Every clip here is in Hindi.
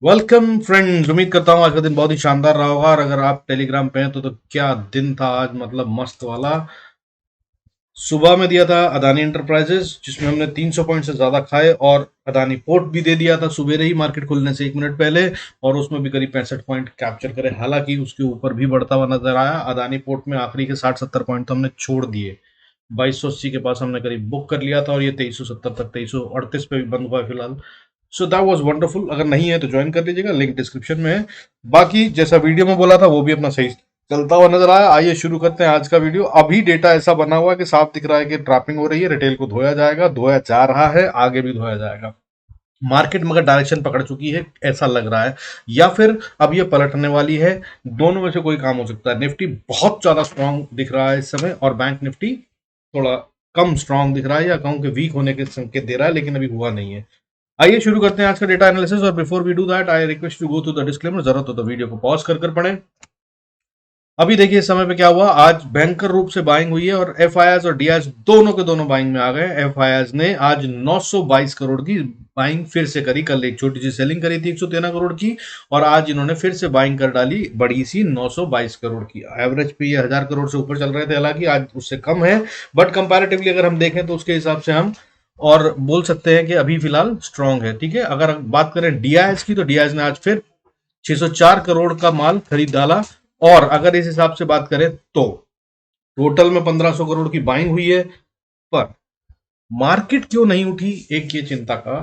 Welcome friends. उम्मीद करता हूँ आज का दिन बहुत ही शानदार रहा होगा। और अगर आप टेलीग्राम पे हैं तो क्या दिन था आज, मतलब मस्त वाला। सुबह में दिया था अदानी एंटरप्राइजेस जिसमें हमने 300 पॉइंट से ज्यादा खाए, और अदानी पोर्ट भी दे दिया था सुबह ही मार्केट खुलने से 1 मिनट पहले, और उसमें भी करीब 65 पॉइंट कैप्चर करे। हालांकि उसके ऊपर भी बढ़ता हुआ नजर आया। अदानी पोर्ट में आखिरी के 60-70 पॉइंट तो हमने छोड़ दिए। 2280 के पास हमने करीब बुक कर लिया था, और ये 2370 तक 2338 पे भी बंद हुआ है फिलहाल। So that was wonderful. अगर नहीं है तो ज्वाइन कर लीजिएगा, लिंक डिस्क्रिप्शन में है। बाकी जैसा वीडियो में बोला था वो भी अपना सही चलता हुआ नजर आया। आइए शुरू करते हैं आज का वीडियो। अभी डेटा ऐसा बना हुआ है कि साफ दिख रहा है कि ट्रैपिंग हो रही है। रिटेल को धोया जाएगा, धोया जा रहा है, आगे भी धोया जाएगा। मार्केट मगर डायरेक्शन पकड़ चुकी है ऐसा लग रहा है, या फिर अब ये पलटने वाली है। दोनों में से कोई काम हो सकता है। निफ्टी बहुत ज्यादा स्ट्रांग दिख रहा है इस समय, और बैंक निफ्टी थोड़ा कम स्ट्रांग दिख रहा है, या कहूं कि वीक होने के संकेत दे रहा है, लेकिन अभी हुआ नहीं है। आइए शुरू करते हैं आज का डेटा एनालिसिस। और before we do that I request to go to the disclaimer. जरूरत हो तो वीडियो को पॉज कर पढ़ें। अभी देखिए इस समय पे क्या हुआ। आज भयंकर रूप से बाइंग हुई है, और एफ और डी दोनों के दोनों बाइंग में आ गए। एफ ने आज 922 करोड़ की बाइंग फिर से करी। कल एक छोटी सी सेलिंग करी थी 113 करोड़ की, और आज इन्होंने फिर से बाइंग कर डाली बड़ी सी 922 करोड़ की। एवरेज पे ये 1000 करोड़ से ऊपर चल रहे थे, हालांकि आज उससे कम है। बट कंपैरेटिवली अगर हम देखें तो उसके हिसाब से हम और बोल सकते हैं कि अभी फिलहाल स्ट्रांग है। ठीक है, अगर बात करें डीआईएस की, तो डीआईएस ने आज फिर 604 करोड़ का माल खरीद डाला। और अगर इस हिसाब से बात करें तो टोटल में 1500 करोड़ की बाइंग हुई है। पर मार्केट क्यों नहीं उठी, एक ये चिंता का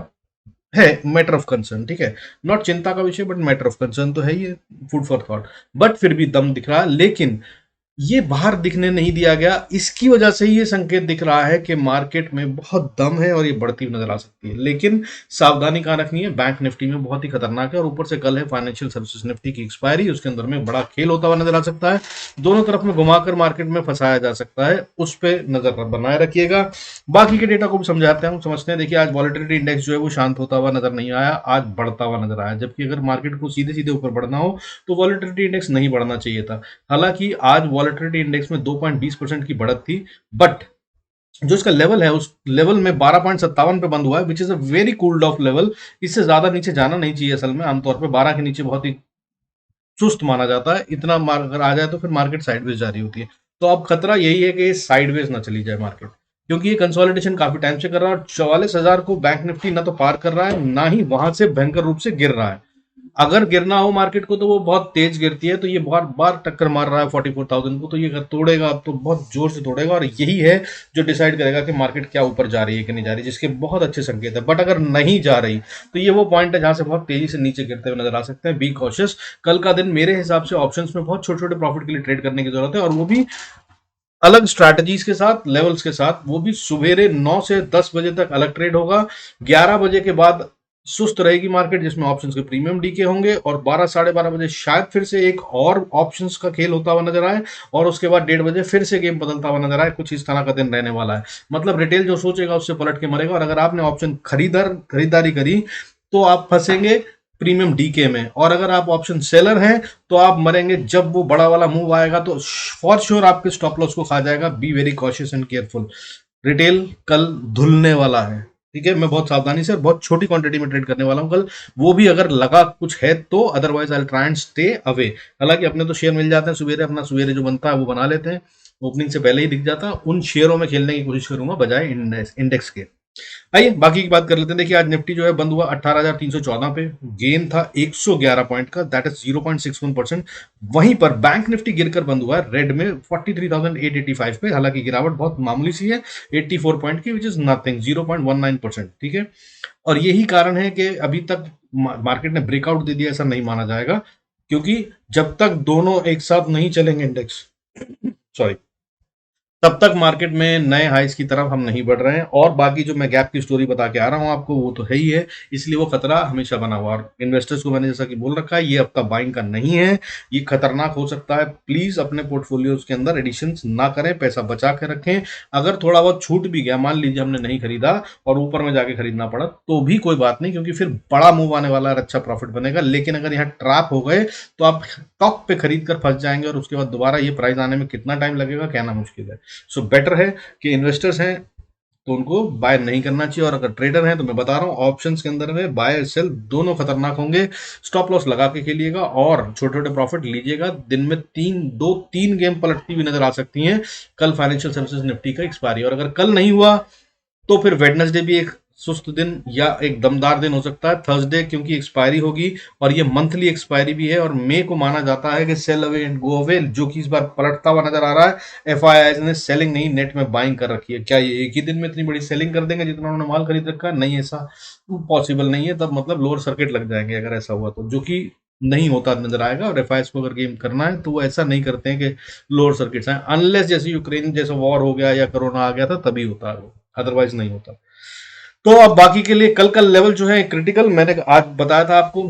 है, मैटर ऑफ कंसर्न। ठीक है, नॉट चिंता का विषय बट मैटर ऑफ कंसर्न तो है ही है। Food for thought. बट फिर भी दम दिख रहा है, लेकिन ये बाहर दिखने नहीं दिया गया। इसकी वजह से ये संकेत दिख रहा है कि मार्केट में बहुत दम है और ये बढ़ती हुई नजर आ सकती है। लेकिन सावधानी कहाँ रखनी है, बैंक निफ्टी में बहुत ही खतरनाक है। और ऊपर से कल है फाइनेंशियल सर्विसेज निफ्टी की एक्सपायरी, उसके अंदर में बड़ा खेल होता हुआ नजर आ सकता है। दोनों तरफ में घुमाकर मार्केट में फंसाया जा सकता है, उस पर नजर बनाए रखिएगा। बाकी के डेटा को भी समझाते हैं, हम समझते हैं। देखिए आज वॉलेटिलिटी इंडेक्स जो है वो शांत होता हुआ नजर नहीं आया, आज बढ़ता हुआ नजर आया। जबकि अगर मार्केट को सीधे सीधे ऊपर बढ़ना हो तो वॉलेटिलिटी इंडेक्स नहीं बढ़ना चाहिए था। हालांकि आज वॉलेटिलिटी इंडेक्स में 2.20% की बढ़त थी, बट जो इसका लेवल है उस लेवल में 12.57 पे बंद हुआ है, which is a very cooled of level. इससे ज्यादा नीचे जाना नहीं चाहिए। असल में आमतौर पे 12 के नीचे बहुत ही चुस्त माना जाता है। इतना अगर आ जाए तो फिर मार्केट साइडवेज जा रही होती है। तो अब खतरा यही है कि साइडवेज ना चली जाए मार्केट, क्योंकि ये कंसोलिडेशन काफी टाइम से कर रहा है। और 44,000 को बैंक निफ्टी ना तो पार कर रहा है, ना ही वहां से भयंकर रूप से गिर रहा है। अगर गिरना हो मार्केट को तो वो बहुत तेज गिरती है, तो ये बार बार टक्कर मार रहा है 44,000 को। तो ये अगर तोड़ेगा अब तो बहुत जोर से तोड़ेगा, और यही है जो डिसाइड करेगा कि मार्केट क्या ऊपर जा रही है कि नहीं जा रही, जिसके बहुत अच्छे संकेत है। बट अगर नहीं जा रही तो ये वो पॉइंट है जहां से बहुत तेजी से नीचे गिरते हुए नजर आ सकते हैं। Be cautious. कल का दिन मेरे हिसाब से ऑप्शंस में बहुत छोटे छोटे प्रॉफिट के लिए ट्रेड करने की जरूरत है, और वो भी अलग स्ट्रैटेजीज के साथ, लेवल्स के साथ। वो भी सुबेरे 9 से 10 बजे तक अलग ट्रेड होगा। 11 बजे के बाद सुस्त रहेगी मार्केट, जिसमें ऑप्शंस के प्रीमियम डीके होंगे। और 12 साढ़े 12 बजे शायद फिर से एक और ऑप्शंस का खेल होता हुआ नजर आए, और उसके बाद 1:30 बजे फिर से गेम बदलता हुआ नजर आए। कुछ इस तरह का दिन रहने वाला है। मतलब रिटेल जो सोचेगा उससे पलट के मरेगा। और अगर आपने ऑप्शन खरीदारी करी तो आप फंसेंगे प्रीमियम डीके में। और अगर आप ऑप्शन सेलर हैं तो आप मरेंगे जब वो बड़ा वाला मूव आएगा, तो फॉर श्योर आपके स्टॉप लॉस को खा जाएगा। Be very cautious and careful. Retail कल धुलने वाला है। ठीक है, मैं बहुत सावधानी से और बहुत छोटी क्वांटिटी में ट्रेड करने वाला हूं कल। वो भी अगर लगा कुछ है तो, otherwise I try and stay away. हालांकि अपने तो शेयर मिल जाते हैं सवेरे, अपना सवेरे जो बनता है वो बना लेते हैं, ओपनिंग से पहले ही दिख जाता है। उन शेयरों में खेलने की कोशिश करूंगा बजाय इंडेक्स के। आइए बाकी की बात कर लेते हैं। देखिए आज निफ्टी जो है बंद हुआ 18,314 पे। गेन था 111 पॉइंट का, दैट इज 0.61%। वहीं पर बैंक निफ्टी गिरकर बंद हुआ है रेड में 43,885 पे। हालांकि गिरावट बहुत मामूली सी है, 84 पॉइंट की, विच इज नथिंग, 0.19%। ठीक है, और यही कारण है कि अभी तक मार्केट ने ब्रेकआउट दे दिया ऐसा नहीं माना जाएगा, क्योंकि जब तक दोनों एक साथ नहीं चलेंगे इंडेक्स, सॉरी, तब तक मार्केट में नए हाइस की तरफ हम नहीं बढ़ रहे हैं। और बाकी जो मैं गैप की स्टोरी बता के आ रहा हूं आपको, वो तो है ही है। इसलिए वो खतरा हमेशा बना हुआ। और इन्वेस्टर्स को मैंने जैसा कि बोल रखा है, ये हफ्ता बाइंग का नहीं है, ये खतरनाक हो सकता है। प्लीज अपने पोर्टफोलियोज के अंदर एडिशन ना करें, पैसा बचा के रखें। अगर थोड़ा बहुत छूट भी गया, मान लीजिए हमने नहीं खरीदा और ऊपर में जाके खरीदना पड़ा, तो भी कोई बात नहीं, क्योंकि फिर बड़ा मूव आने वाला है, अच्छा प्रॉफिट बनेगा। लेकिन अगर यहाँ ट्रैप हो गए तो आप टॉप पे खरीद कर फंस जाएंगे, और उसके बाद दोबारा ये प्राइस आने में कितना टाइम लगेगा कहना मुश्किल है। सो बेटर है कि इन्वेस्टर्स हैं तो उनको बाय नहीं करना चाहिए। और अगर ट्रेडर हैं तो मैं बता रहा हूँ ऑप्शंस के अंदर में बाय सेल दोनों खतरनाक होंगे। स्टॉप लॉस लगा के खेलिएगा और छोटे छोटे प्रॉफिट लीजिएगा। दिन में तीन गेम पलटती हुई नजर आ सकती हैं। कल फाइनेंशियल सर्विसेज निफ्टी का एक्सपायरी, और अगर कल नहीं हुआ तो फिर वेडनेसडे भी एक सुस्त दिन या एक दमदार दिन हो सकता है। थर्सडे क्योंकि एक्सपायरी होगी और ये मंथली एक्सपायरी भी है, और मे को माना जाता है कि sell away and go away, जो कि इस बार पलटता हुआ नजर आ रहा है। एफआईआई ने सेलिंग नहीं नेट में बाइंग कर रखी है। क्या ये एक ही दिन में इतनी बड़ी सेलिंग कर देंगे जितना उन्होंने माल खरीद रखा है? नहीं, ऐसा पॉसिबल नहीं है। तब मतलब लोअर सर्किट लग जाएंगे अगर ऐसा हुआ तो, जो कि नहीं होता नजर आएगा। और एफआईएस को अगर गेम करना है तो वो ऐसा नहीं करते हैं कि लोअर सर्किट्स आए, अनलेस जैसे यूक्रेन जैसा वॉर हो गया या कोरोना आ गया था तभी होता है वो, अदरवाइज नहीं होता। तो अब बाकी के लिए कल का लेवल जो है क्रिटिकल, मैंने आज बताया था आपको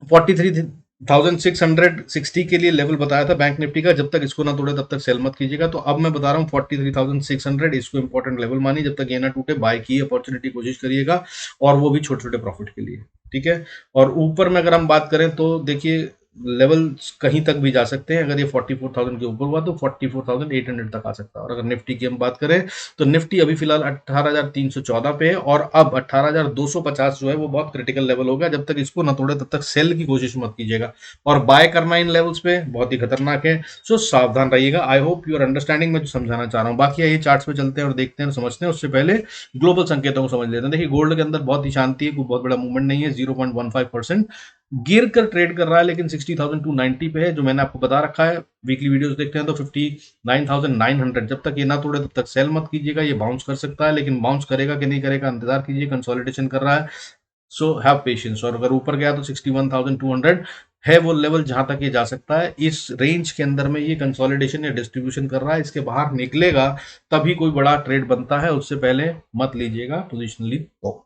43,660 के लिए लेवल बताया था बैंक निफ्टी का। जब तक इसको ना तोड़े तब तक सेल मत कीजिएगा। तो अब मैं बता रहा हूँ 43,600 इसको इंपॉर्टेंट लेवल मानिए। जब तक ये ना टूटे बाय की अपॉर्चुनिटी कोशिश करिएगा, और वो भी छोटे छोटे प्रॉफिट के लिए, ठीक है। और ऊपर में अगर हम बात करें तो देखिए लेवल कहीं तक भी जा सकते हैं। अगर ये 44,000 के ऊपर हुआ तो 44,800 तक आ सकता है। और अगर निफ्टी की हम बात करें तो निफ्टी अभी फिलहाल 18,314 पे है, और अब 18,250 जो है वो बहुत क्रिटिकल लेवल होगा। जब तक इसको ना तोड़े तब तक सेल की कोशिश मत कीजिएगा, और बाय करना इन लेवल्स पे बहुत ही खतरनाक है। सो सावधान रहिएगा। I hope you are understanding में जो समझाना चाह रहा हूँ। बाकी ये चार्ट्स पे चलते हैं और देखते हैं और समझते हैं। उससे पहले ग्लोबल संकेतों को समझ लेते हैं। देखिए गोल्ड के अंदर बहुत ही शांति है, कोई बहुत बड़ा मूवमेंट नहीं है। 0.15% गिर कर ट्रेड कर रहा है, लेकिन 60,290 पे है, जो मैंने आपको बता रखा है। वीकली वीडियोस देखते हैं तो 59,900, जब तक ये ना तोड़े तब तक सेल मत कीजिएगा। ये बाउंस कर सकता है, लेकिन बाउंस करेगा कि नहीं करेगा इंतजार कीजिए। कंसोलिडेशन कर रहा है, सो हैव पेशेंस। और अगर ऊपर गया तो 61,200 है वो लेवल जहां तक ये जा सकता है। इस रेंज के अंदर में ये कंसोलिडेशन या डिस्ट्रीब्यूशन कर रहा है। इसके बाहर निकलेगा तभी कोई बड़ा ट्रेड बनता है, उससे पहले मत लीजिएगा पोजिशनली। तो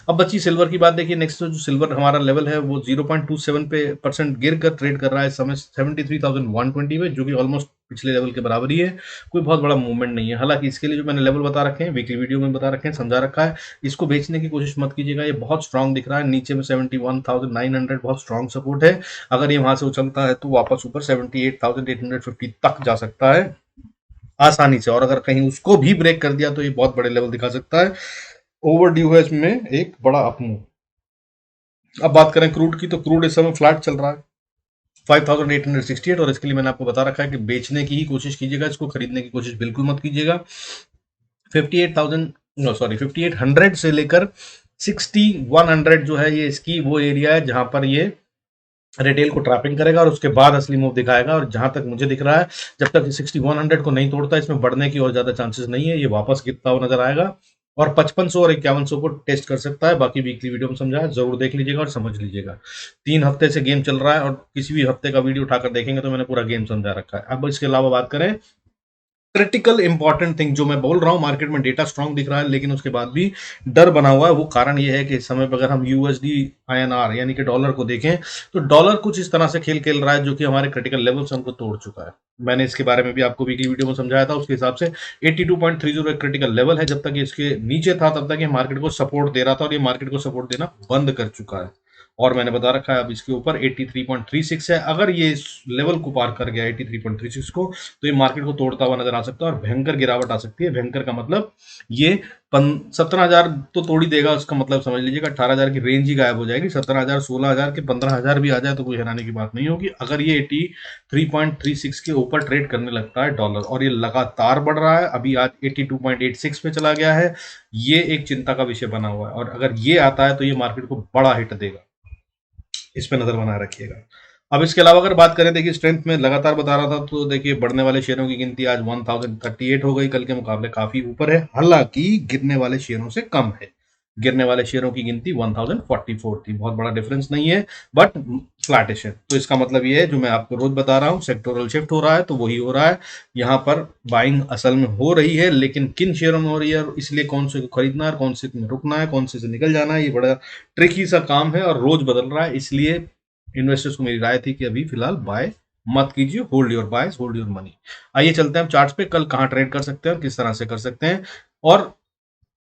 अब बची सिल्वर की बात। देखिए नेक्स्ट जो सिल्वर हमारा लेवल है वो 0.27 पे परसेंट गिर कर ट्रेड कर रहा है इस समय 73,120 पे, जो कि ऑलमोस्ट पिछले लेवल के बराबर ही है। कोई बहुत बड़ा मूवमेंट नहीं है। हालांकि इसके लिए जो मैंने लेवल बता रखे हैं वीकली वीडियो में बता रखे हैं, समझा रखा है, इसको बेचने की कोशिश मत कीजिएगा। ये बहुत स्ट्रांग दिख रहा है। नीचे में 71,900 बहुत स्ट्रांग सपोर्ट है। अगर ये वहां से उछलता है तो वापस ऊपर 78,850 तक जा सकता है आसानी से। और अगर कहीं उसको भी ब्रेक कर दिया तो ये बहुत बड़े लेवल दिखा सकता है। ओवर ड्यू है इसमें एक बड़ा अपमूव। अब बात करें क्रूड की, तो क्रूड इस समय फ्लैट चल रहा है 5,868, और इसके लिए मैंने आपको बता रखा है कि बेचने की ही कोशिश कीजिएगा, इसको खरीदने की कोशिश बिल्कुल मत कीजिएगा। 58,000 नो सॉरी 5800 से लेकर 6100 जो है ये इसकी वो एरिया है जहां पर ये रिटेल को ट्रैपिंग करेगा, और उसके बाद असली मूव दिखाएगा। और जहां तक मुझे दिख रहा है जब तक 6100 को नहीं तोड़ता इसमें बढ़ने की और ज्यादा चांसेस नहीं है। ये वापस गिरता हुआ नजर आएगा और 5500 और 5100 को टेस्ट कर सकता है। बाकी वीकली वीडियो में समझा है, जरूर देख लीजिएगा और समझ लीजिएगा। 3 हफ्ते से गेम चल रहा है, और किसी भी हफ्ते का वीडियो उठाकर देखेंगे तो मैंने पूरा गेम समझा रखा है। अब इसके अलावा बात करें क्रिटिकल इंपॉर्टेंट थिंग, जो मैं बोल रहा हूं मार्केट में डेटा स्ट्रांग दिख रहा है लेकिन उसके बाद भी डर बना हुआ है। वो कारण ये है कि इस समय पर अगर हम यूएसडी आईएनआर यानी कि डॉलर को देखें तो डॉलर कुछ इस तरह से खेल खेल रहा है जो कि हमारे क्रिटिकल लेवल से हमको तोड़ चुका है। मैंने इसके बारे में भी आपको वीकली वीडियो में समझाया था। उसके हिसाब से 82.30 एक क्रिटिकल लेवल है। जब तक ये इसके नीचे था तब तक ये मार्केट को सपोर्ट दे रहा था, और ये मार्केट को सपोर्ट देना बंद कर चुका है। और मैंने बता रखा है अब इसके ऊपर 83.36 है। अगर ये इस लेवल को पार कर गया 83.36 को, तो ये मार्केट को तोड़ता हुआ नजर आ सकता है और भयंकर गिरावट आ सकती है। भयंकर का मतलब ये 17,000 तो तोड़ ही देगा, उसका मतलब समझ लीजिएगा 18,000 की रेंज ही गायब हो जाएगी। 17,000, 16,000 के 15,000 भी आ जाए तो कोई हैरानी की बात नहीं होगी। अगर ये 83.36 के ऊपर ट्रेड करने लगता है डॉलर, और ये लगातार बढ़ रहा है, अभी आज 82.86 पे चला गया है, ये एक चिंता का विषय बना हुआ है। और अगर ये आता है तो ये मार्केट को बड़ा हिट देगा, इस पे नजर बनाए रखिएगा। अब इसके अलावा अगर बात करें, देखिए स्ट्रेंथ में लगातार बता रहा था तो देखिए बढ़ने वाले शेयरों की गिनती आज 1038 हो गई, कल के मुकाबले काफी ऊपर है। हालांकि गिरने वाले शेयरों से कम है। गिरने वाले शेयरों की गिनती 1044 थी, बहुत बड़ा डिफरेंस नहीं है, बट फ्लैटिश है। तो इसका मतलब ये है जो मैं आपको रोज बता रहा हूँ, सेक्टोरल शिफ्ट हो रहा है तो वही हो रहा है। यहाँ पर बाइंग असल में हो रही है, लेकिन किन शेयरों में हो रही है, इसलिए कौन से को खरीदना है, कौन से में रुकना है, कौन से निकल जाना है, ये बड़ा ट्रिकी सा काम है और रोज बदल रहा है। इसलिए इन्वेस्टर्स को मेरी राय थी कि अभी फिलहाल बाय मत कीजिए, hold your bias, hold your money. आइए चलते हैं हम चार्ट्स पे, कल कहाँ ट्रेड कर सकते हैं और किस तरह से कर सकते हैं, और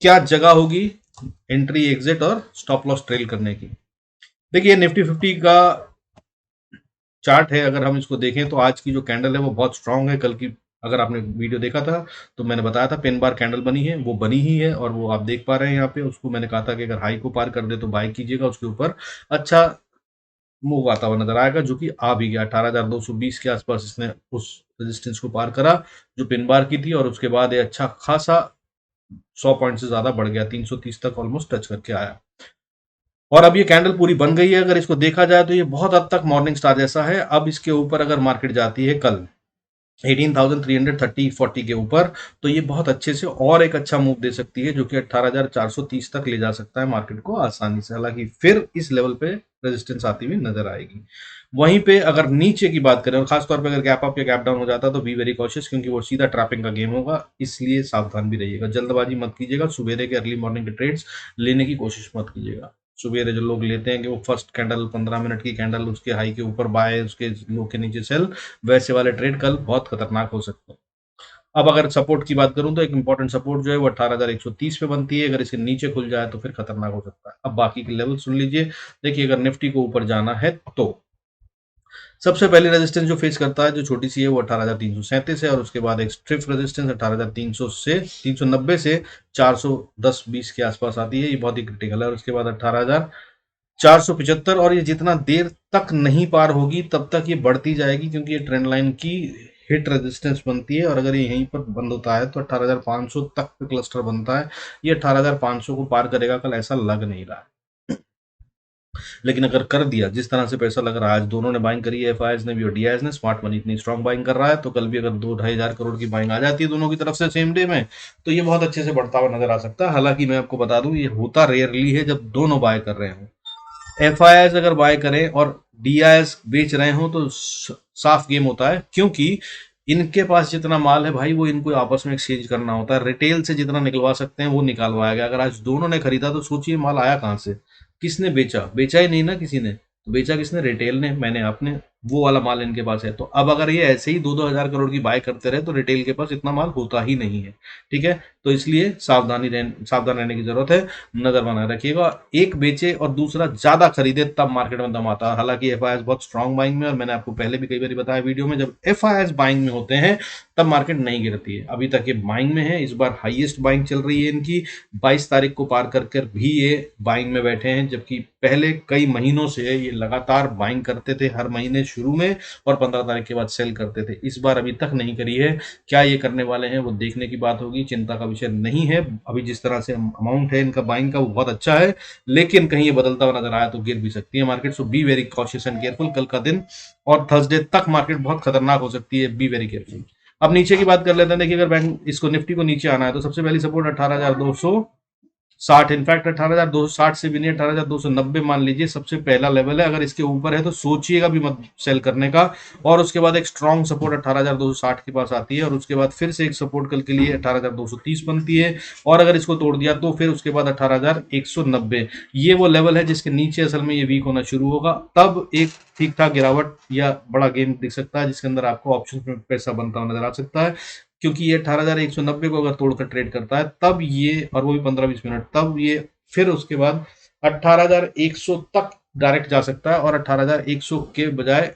क्या जगह होगी एंट्री एग्जिट और स्टॉप लॉस ट्रेल करने की। देखिए निफ्टी 50 का चार्ट है, अगर हम इसको देखें तो आज की जो कैंडल है वो बहुत स्ट्रांग है। कल की अगर आपने वीडियो देखा था तो मैंने बताया था पिन बार कैंडल बनी है, वो बनी ही है और वो आप देख पा रहे हैं यहाँ पे। उसको मैंने कहा था कि अगर हाई को पार कर दे तो बाय कीजिएगा, उसके ऊपर अच्छा मूव आता हुआ नजर आएगा, जो कि आ भी गया। 18,220 के आसपास इसने उस रेजिस्टेंस को पार करा जो पिन बार की थी, और उसके बाद ये अच्छा खासा 100 पॉइंट से ज्यादा बढ़ गया, 330 तक ऑलमोस्ट टच करके आया। और अब ये कैंडल पूरी बन गई है। अगर इसको देखा जाए तो ये बहुत हद तक मॉर्निंग स्टार जैसा है। अब इसके ऊपर अगर मार्केट जाती है कल 18,330-40 के ऊपर, तो ये बहुत अच्छे से और एक अच्छा मूव दे सकती है, जो कि 18,430 तक ले जा सकता है मार्केट को आसानी से। हालांकि फिर इस लेवल पे रेजिस्टेंस आती हुई नजर आएगी। वहीं पे अगर नीचे की बात करें और खासतौर पे अगर गैप अप या गैप डाउन हो जाता है तो बी वेरी कॉशियस, क्योंकि वो सीधा ट्रैपिंग का गेम होगा, इसलिए सावधान भी रहिएगा। जल्दबाजी मत कीजिएगा, सुबेरे के अर्ली मॉर्निंग के ट्रेड्स लेने की कोशिश मत कीजिएगा। सुबेरे जो लोग लेते हैं कि वो फर्स्ट कैंडल 15 मिनट की कैंडल उसके हाई के ऊपर बाय, उसके लो के नीचे सेल, वैसे वाले ट्रेड कल बहुत खतरनाक हो सकते हैं। अब अगर सपोर्ट की बात करूं तो एक इंपॉर्टेंट सपोर्ट जो है वो 18,130 पे बनती है। अगर इसके नीचे खुल जाए तो फिर खतरनाक हो सकता है। अब बाकी के लेवल सुन लीजिए। देखिए, अगर निफ्टी को ऊपर जाना है तो सबसे पहले रेजिस्टेंस जो फेस करता है, जो छोटी सी है, वो 18,337 है, और उसके बाद एक स्ट्रिप रेजिस्टेंस 18,300 से 390 से 410-20 के आसपास आती है। ये बहुत ही क्रिटिकल है। और उसके बाद 18,475, और ये जितना देर तक नहीं पार होगी तब तक ये बढ़ती जाएगी, क्योंकि ये ट्रेंड लाइन की हिट रेजिस्टेंस बनती है। और अगर ये यहीं पर बंद होता है तो 18,500 तक क्लस्टर बनता है। ये 18,500 को पार करेगा कल, ऐसा लग नहीं रहा है। लेकिन अगर कर दिया, जिस तरह से पैसा लग रहा है, आज दोनों ने बाइंग करी है, एफआईएस ने भी और डीआईएस ने, स्मार्ट मनी इतनी स्ट्रांग बाइंग कर रहा है, तो कल भी अगर 2-2.5 हजार करोड़ की बाइंग आ जाती है दोनों की तरफ से सेम डे में, तो ये बहुत अच्छे से बढ़ता हुआ नजर आ सकता है। हालांकि मैं आपको बता दूं, ये होता रेयरली है जब दोनों बाय कर रहे हों। एफआईएस अगर बाय करें और डीआईएस बेच रहे हो तो साफ गेम होता है, क्योंकि इनके पास जितना माल है भाई, वो इनको आपस में एक्सचेंज करना होता है। रिटेल से जितना निकलवा सकते हैं वो निकलवाया गया। अगर आज दोनों ने खरीदा तो सोचिए माल आया कहां से, किसने बेचा? बेचा ही नहीं ना किसी ने। तो बेचा किसने? रिटेल ने, मैंने, आपने। वो वाला माल इनके पास है। तो अब अगर ये ऐसे ही 2-2 हजार करोड़ की बाय करते रहे तो रिटेल के पास इतना माल होता ही नहीं है। ठीक है, तो इसलिए सावधान रहने की जरूरत है। नजर बनाए रखिएगा, एक बेचे और दूसरा ज्यादा खरीदे तब मार्केट में दम आता है। हालांकि एफआईएस बहुत स्ट्रांग बाइंग में, और मैंने आपको पहले भी कई बार बताया वीडियो में, जब एफआईएस बाइंग में होते हैं तब मार्केट नहीं गिरती है। अभी तक ये बाइंग में है। इस बार हाईएस्ट बाइंग चल रही है इनकी, 22 तारीख को पार कर कर भी ये बाइंग में बैठे हैं, जबकि पहले कई महीनों से ये लगातार बाइंग करते थे हर महीने शुरू में, और 15 तारीख के बाद सेल करते थे। इस बार अभी तक नहीं करी है। क्या ये करने वाले हैं वो देखने की बात होगी, चिंता का विषय नहीं है। अभी जिस तरह से अमाउंट है इनका बाइंग का वो बहुत अच्छा है, लेकिन कहीं ये बदलता हुआ नजर आया तो गिर भी सकती है market. So be very cautious and careful. कल का दिन और थर्सडे तक मार्केट बहुत खतरनाक हो सकती है, बी वेरी केयरफुल। अब नीचे की बात कर लेते हैं। देखिए, अगर बैंक इसको निफ्टी को नीचे आना है तो सबसे पहली सपोर्ट 18,260, इनफैक्ट 18,260 से भी नहीं, 18,290 मान लीजिए सबसे पहला लेवल है। अगर इसके ऊपर है तो सोचिएगा भी मत सेल करने का। और उसके बाद एक स्ट्रॉन्ग सपोर्ट 18,260 के पास आती है, और उसके बाद फिर से एक सपोर्ट कल के लिए 18,230 बनती है। और अगर इसको तोड़ दिया तो फिर उसके बाद 18,190, ये वो लेवल है जिसके नीचे असल में ये वीक होना शुरू होगा। तब एक ठीक ठाक गिरावट या बड़ा गेम दिख सकता है, जिसके अंदर आपको ऑप्शन में पैसा बनता हुआ नजर आ सकता है, क्योंकि ये 18,190 को अगर तोड़कर ट्रेड करता है तब ये, और वो भी 15-20 मिनट, तब ये फिर उसके बाद 18,100 तक डायरेक्ट जा सकता है, और 18,100 के बजाय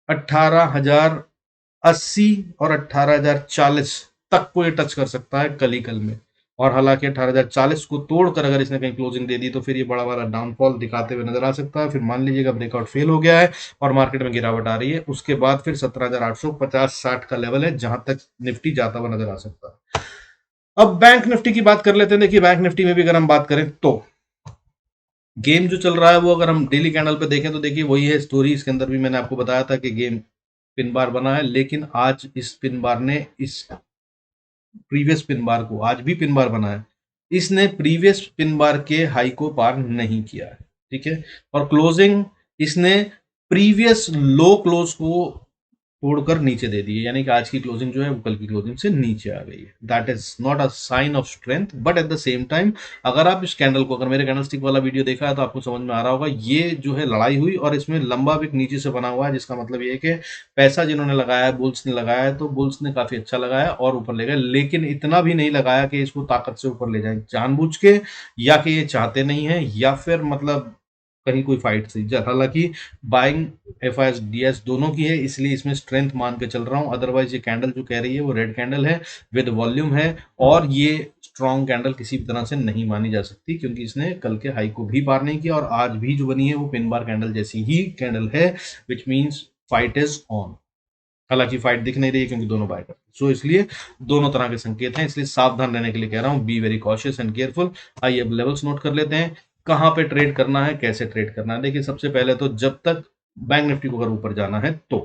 18,080 और 18,040 तक को ये टच कर सकता है कल ही कल में। और हालांकि 18,040 को तोड़कर अगर इसने कहीं क्लोजिंग दे दी तो फिर ये बड़ा वाला डाउनफॉल दिखाते हुए नजर आ सकता है। फिर मान लीजिएगा ब्रेकआउट फेल हो गया है और मार्केट में गिरावट आ रही है, उसके बाद फिर 17,850-60 का लेवल है जहां तक निफ्टी जाता हुआ नजर आ सकता है। अब बैंक निफ्टी की बात कर लेते हैं। देखिए, बैंक निफ्टी में भी अगर हम बात करें तो गेम जो चल रहा है वो अगर हम डेली कैंडल पे देखें तो देखिए वही है स्टोरी। इसके अंदर भी मैंने आपको बताया था कि गेम पिन बार बना है, लेकिन आज इस पिन बार ने इस प्रीवियस पिन बार को, आज भी पिन बार बना है, इसने प्रीवियस पिन बार के हाई को पार नहीं किया है। ठीक है, और क्लोजिंग इसने प्रीवियस लो क्लोज को तोड़कर नीचे दे दी है, यानी कि आज की क्लोजिंग जो है वो कल की क्लोजिंग से नीचे आ गई है। That is not a sign of strength, but at the same time अगर आप इस कैंडल को, अगर मेरे कैंडल स्टिक वाला वीडियो देखा है तो आपको समझ में आ रहा होगा, ये जो है लड़ाई हुई और इसमें लंबा विक नीचे से बना हुआ है, जिसका मतलब ये है कि पैसा जिन्होंने लगाया है, बुल्स ने लगाया है, तो बुल्स ने काफी अच्छा लगाया और ऊपर ले गए, लेकिन इतना भी नहीं लगाया कि इसको ताकत से ऊपर ले जाए जानबूझ के, या कि ये चाहते नहीं है, या फिर मतलब कहीं कोई फाइट थी। हालांकि बाइंग FIS दोनों की है, इसलिए इसमें स्ट्रेंथ मान के चल रहा हूं। अदरवाइज ये कैंडल जो कह रही है वो रेड कैंडल है विद वॉल्यूम है, और ये स्ट्रॉन्ग कैंडल किसी भी तरह से नहीं मानी जा सकती, क्योंकि इसने कल के हाई को भी पार नहीं किया, और आज भी जो बनी है वो पिन बार कैंडल जैसी ही कैंडल है, which means fight is on. हालांकि फाइट दिख नहीं रही है क्योंकि दोनों बाय करते हैं, सो इसलिए दोनों तरह के संकेत हैं, इसलिए सावधान रहने के लिए कह रहा हूं, be very cautious and careful. आइए अब लेवल्स नोट कर लेते हैं, कहां पे ट्रेड करना है, कैसे ट्रेड करना है। देखिए सबसे पहले तो जब तक बैंक निफ्टी को अगर ऊपर जाना है तो,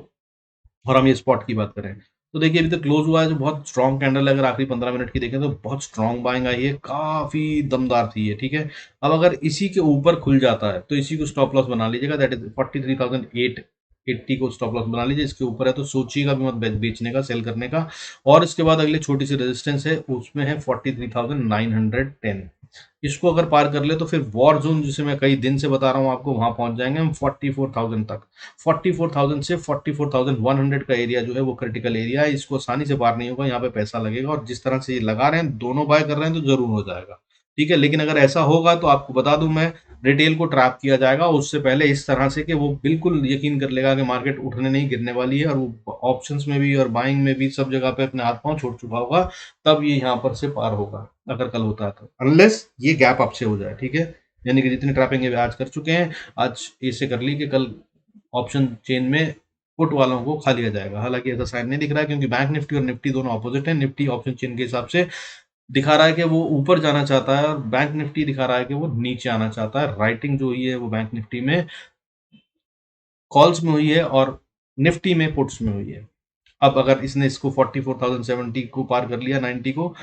और हम ये स्पॉट की बात करें तो देखिए अभी तक क्लोज हुआ है जो बहुत स्ट्रॉन्ग कैंडल है, अगर आखिरी 15 मिनट की देखें तो बहुत स्ट्रॉन्ग बाइंग आई है, काफी दमदार थी ये, ठीक है। अब अगर इसी के ऊपर खुल जाता है तो इसी को स्टॉप लॉस बना लीजिएगा, दैट इज 43,880 को स्टॉप लॉस बना लीजिए। इसके ऊपर है तो सोचिएगा भी मत बेचने का, सेल करने का। और इसके बाद अगली छोटी सी रेजिस्टेंस है, उसमें है 43,910। इसको अगर पार कर ले तो फिर वॉर जोन, जिसे मैं कई दिन से बता रहा हूं आपको, वहां पहुंच जाएंगे हम 44,000 तक। 44,000 से 44,100 का एरिया जो है वो क्रिटिकल एरिया है, इसको आसानी से पार नहीं होगा, यहाँ पे पैसा लगेगा, और जिस तरह से ये लगा रहे हैं, दोनों बाय कर रहे हैं तो जरूर हो जाएगा, ठीक है। लेकिन अगर ऐसा होगा तो आपको बता दूं मैं, रिटेल को ट्रैप किया जाएगा उससे पहले इस तरह से कि वो बिल्कुल यकीन कर लेगा कि मार्केट उठने नहीं गिरने वाली है, और वो ऑप्शंस में भी और बाइंग में भी सब जगह पे अपने हाथ पांव छोड़ चुका होगा, तब ये यहाँ पर से पार होगा, अगर कल होता है तो, अनलेस ये गैप अप से हो जाए, ठीक है। यानी कि जितनी ट्रैपिंग है आज कर चुके हैं, आज ऐसे कर ली कि कल ऑप्शन चेन में पुट वालों को खा लिया जाएगा। हालांकि ऐसा साइन नहीं दिख रहा है, क्योंकि बैंक निफ्टी और निफ्टी दोनों ऑपोजिट है। निफ्टी ऑप्शन चेन के हिसाब से दिखा रहा है कि वो ऊपर जाना चाहता है, और बैंक निफ्टी दिखा रहा है कि वो नीचे आना चाहता है। राइटिंग जो हुई है वो बैंक निफ्टी में कॉल्स में हुई है और निफ्टी में पुट्स में हुई है। अब अगर इसने इसको 44,070 को पार कर लिया, 90 को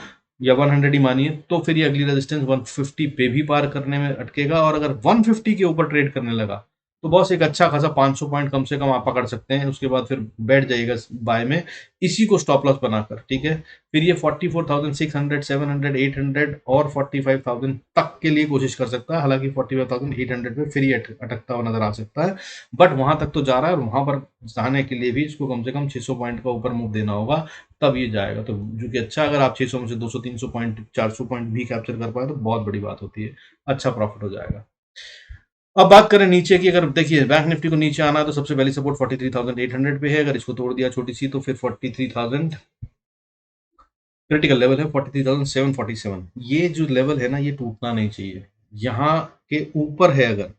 या 100 ही मानिए, तो फिर ये अगली रेजिस्टेंस 150 पे भी पार करने में अटकेगा, और अगर 150 के ऊपर ट्रेड करने लगा तो बस एक अच्छा खासा 500 पॉइंट कम से कम आप पकड़ सकते हैं, उसके बाद फिर बैठ जाइएगा बाय में, इसी को स्टॉप लॉस बनाकर, ठीक है। फिर ये 44,600, 700, 800 और 45,000 तक के लिए कोशिश कर सकता है। हालांकि 45,800 पे फिर ये अटकता हुआ नजर आ सकता है, बट वहां तक तो जा रहा है, और वहां पर जाने के लिए भी इसको कम से कम 600 पॉइंट का ऊपर मूव देना होगा, तब ये जाएगा। तो जो कि अच्छा, अगर आप 600 में से 200, 300 पॉइंट, 400 पॉइंट भी कैप्चर कर पाए तो बहुत बड़ी बात होती है, अच्छा प्रॉफिट हो जाएगा। अब बात करें नीचे की, अगर देखिए बैंक निफ्टी को नीचे आना है तो सबसे पहली सपोर्ट 43,800 पे है, अगर इसको तोड़ दिया छोटी सी तो फिर 43,000 क्रिटिकल लेवल है, 43,747। ये जो लेवल है ना, ये टूटना नहीं चाहिए। यहाँ के ऊपर है अगर,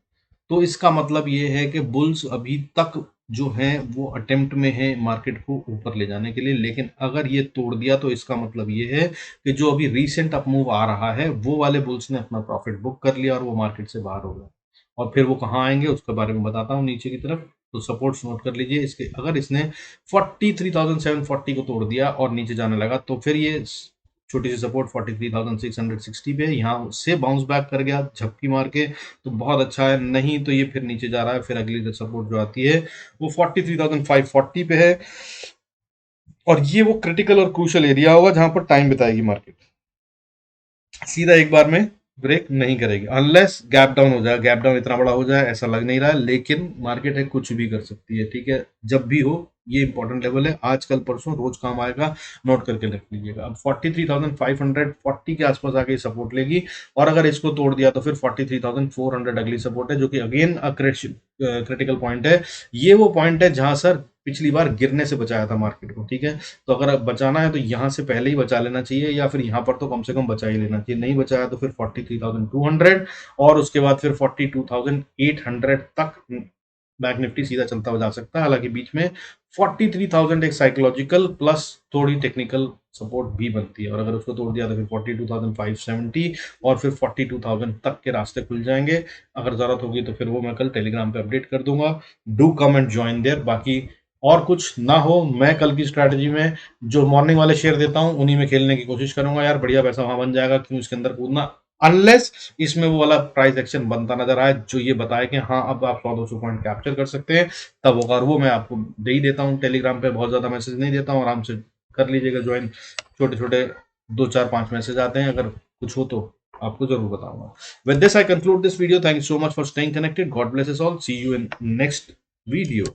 तो इसका मतलब ये है कि बुल्स अभी तक जो है वो अटेम्प्ट में है मार्केट को ऊपर ले जाने के लिए, लेकिन अगर ये तोड़ दिया तो इसका मतलब ये है कि जो अभी रीसेंट अपमूव आ रहा है वो वाले बुल्स ने अपना प्रॉफिट बुक कर लिया और वो मार्केट से बाहर हो गए। और फिर वो कहाँ आएंगे उसके बारे में बताता हूँ नीचे की तरफ। तो सपोर्ट्स नोट कर लीजिए इसके, अगर इसने 43,740 को तोड़ दिया और नीचे जाने लगा तो फिर ये छोटी सी सपोर्ट 43,660 पे, यहाँ से बाउंस बैक कर गया झपकी मार के, तो बहुत अच्छा है। नहीं तो ये फिर नीचे जा रहा है, फिर अगली सपोर्ट जो आती है वो 43,540 पे है, और ये वो क्रिटिकल और क्रूशल एरिया होगा जहां पर टाइम बिताएगी मार्केट, सीधा एक बार में ब्रेक नहीं करेगी, अनलेस गैप डाउन हो जाए। गैप डाउन इतना बड़ा हो जाए ऐसा लग नहीं रहा है, लेकिन मार्केट है कुछ भी कर सकती है, ठीक है। जब भी हो, ये इंपॉर्टेंट लेवल है, आज कल परसों रोज काम आएगा, नोट करके रख लीजिएगा। अब 43,540 के आसपास आके सपोर्ट लेगी, और अगर इसको तोड़ दिया तो फिर 43,400 अगली सपोर्ट है, जो कि अगेन क्रिटिकल पॉइंट है। ये वो पॉइंट है जहां सर पिछली बार गिरने से बचाया था मार्केट को, ठीक है। तो अगर बचाना है तो यहाँ से पहले ही बचा लेना चाहिए, या फिर यहाँ पर तो कम से कम बचा ही लेना चाहिए। नहीं बचाया तो फिर 43,200 और उसके बाद फिर 42,800 तक बैंक निफ्टी सीधा चलता हुआ जा सकता है। हालांकि बीच में 43,000 एक साइकोलॉजिकल प्लस थोड़ी टेक्निकल सपोर्ट भी बनती है, और अगर उसको तोड़ दिया तो फिर 42,570 और फिर 42,000 तक के रास्ते खुल जाएंगे। अगर जरूरत होगी तो फिर वो मैं कल टेलीग्राम पे अपडेट कर दूंगा, do come and join there. बाकी और कुछ ना हो, मैं कल की स्ट्रैटेजी में जो मॉर्निंग वाले शेयर देता हूं उन्हीं में खेलने की कोशिश करूंगा यार, बढ़िया पैसा वहां बन जाएगा, क्यों इसके अंदर कूदना, अनलेस इसमें वो वाला प्राइस एक्शन बनता नजर आए जो ये बताए कि हाँ अब आप 100-200 पॉइंट कैप्चर कर सकते हैं, तब होगा। और वो मैं आपको दे ही देता हूँ टेलीग्राम पे, बहुत ज्यादा मैसेज नहीं देता हूँ, आराम से कर लीजिएगा ज्वाइन। छोटे छोटे 2 4 5 मैसेज आते हैं, अगर कुछ हो तो आपको जरूर बताऊंगा। With this I conclude this video, thank you so much for staying connected, God bless us all, see you in next video।